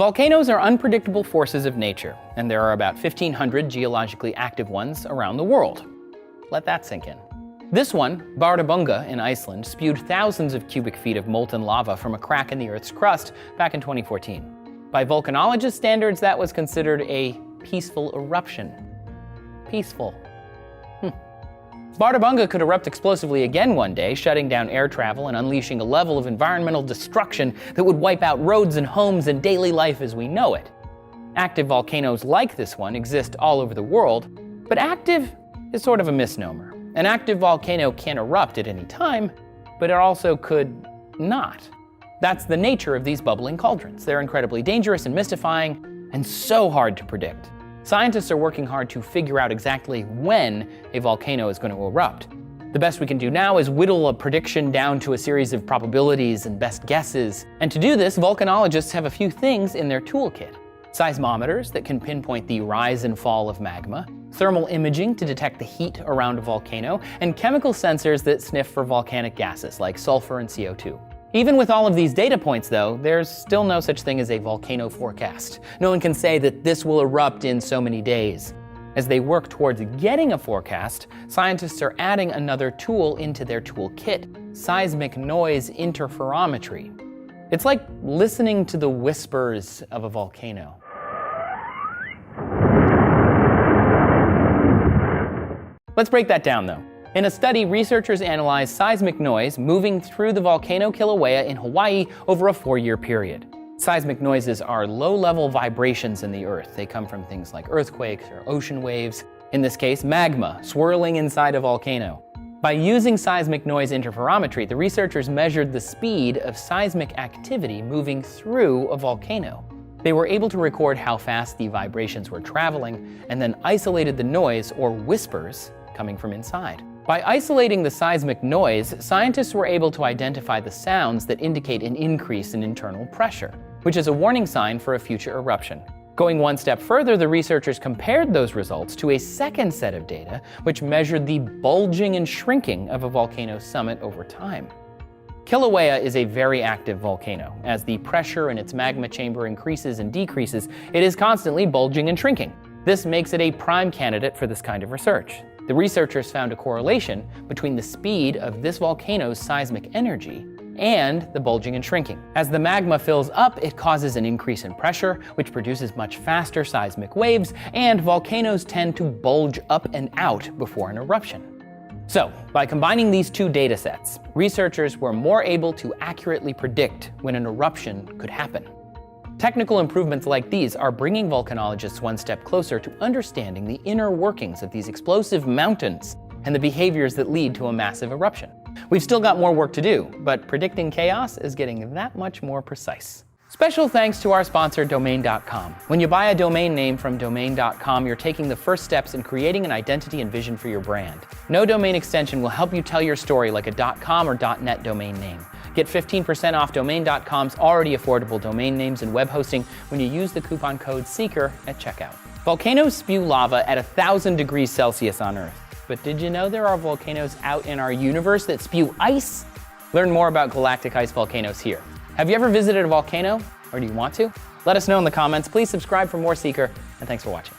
Volcanoes are unpredictable forces of nature, and there are about 1,500 geologically active ones around the world. Let that sink in. This one, Bardarbunga in Iceland, spewed thousands of cubic feet of molten lava from a crack in the Earth's crust back in 2014. By volcanologist standards, that was considered a peaceful eruption. Peaceful. Bardarbunga could erupt explosively again one day, shutting down air travel and unleashing a level of environmental destruction that would wipe out roads and homes and daily life as we know it. Active volcanoes like this one exist all over the world, but active is sort of a misnomer. An active volcano can erupt at any time, but it also could not. That's the nature of these bubbling cauldrons. They're incredibly dangerous and mystifying, and so hard to predict. Scientists are working hard to figure out exactly when a volcano is going to erupt. The best we can do now is whittle a prediction down to a series of probabilities and best guesses. And to do this, volcanologists have a few things in their toolkit. Seismometers that can pinpoint the rise and fall of magma, thermal imaging to detect the heat around a volcano, and chemical sensors that sniff for volcanic gases like sulfur and CO2. Even with all of these data points, though, there's still no such thing as a volcano forecast. No one can say that this will erupt in so many days. As they work towards getting a forecast, scientists are adding another tool into their toolkit: seismic noise interferometry. It's like listening to the whispers of a volcano. Let's break that down, though. In a study, researchers analyzed seismic noise moving through the volcano Kilauea in Hawaii over a 4-year period. Seismic noises are low-level vibrations in the earth. They come from things like earthquakes or ocean waves. In this case, magma swirling inside a volcano. By using seismic noise interferometry, the researchers measured the speed of seismic activity moving through a volcano. They were able to record how fast the vibrations were traveling, and then isolated the noise, or whispers, coming from inside. By isolating the seismic noise, scientists were able to identify the sounds that indicate an increase in internal pressure, which is a warning sign for a future eruption. Going one step further, the researchers compared those results to a second set of data, which measured the bulging and shrinking of a volcano's summit over time. Kilauea is a very active volcano. As the pressure in its magma chamber increases and decreases, it is constantly bulging and shrinking. This makes it a prime candidate for this kind of research. The researchers found a correlation between the speed of this volcano's seismic energy and the bulging and shrinking. As the magma fills up, it causes an increase in pressure, which produces much faster seismic waves, and volcanoes tend to bulge up and out before an eruption. So, by combining these two data sets, researchers were more able to accurately predict when an eruption could happen. Technical improvements like these are bringing volcanologists one step closer to understanding the inner workings of these explosive mountains and the behaviors that lead to a massive eruption. We've still got more work to do, but predicting chaos is getting that much more precise. Special thanks to our sponsor, Domain.com. When you buy a domain name from Domain.com, you're taking the first steps in creating an identity and vision for your brand. No domain extension will help you tell your story like a .com or .net domain name. Get 15% off Domain.com's already affordable domain names and web hosting when you use the coupon code SEEKER at checkout. Volcanoes spew lava at 1,000 degrees Celsius on Earth. But did you know there are volcanoes out in our universe that spew ice? Learn more about galactic ice volcanoes here. Have you ever visited a volcano, or do you want to? Let us know in the comments. Please subscribe for more Seeker, and thanks for watching.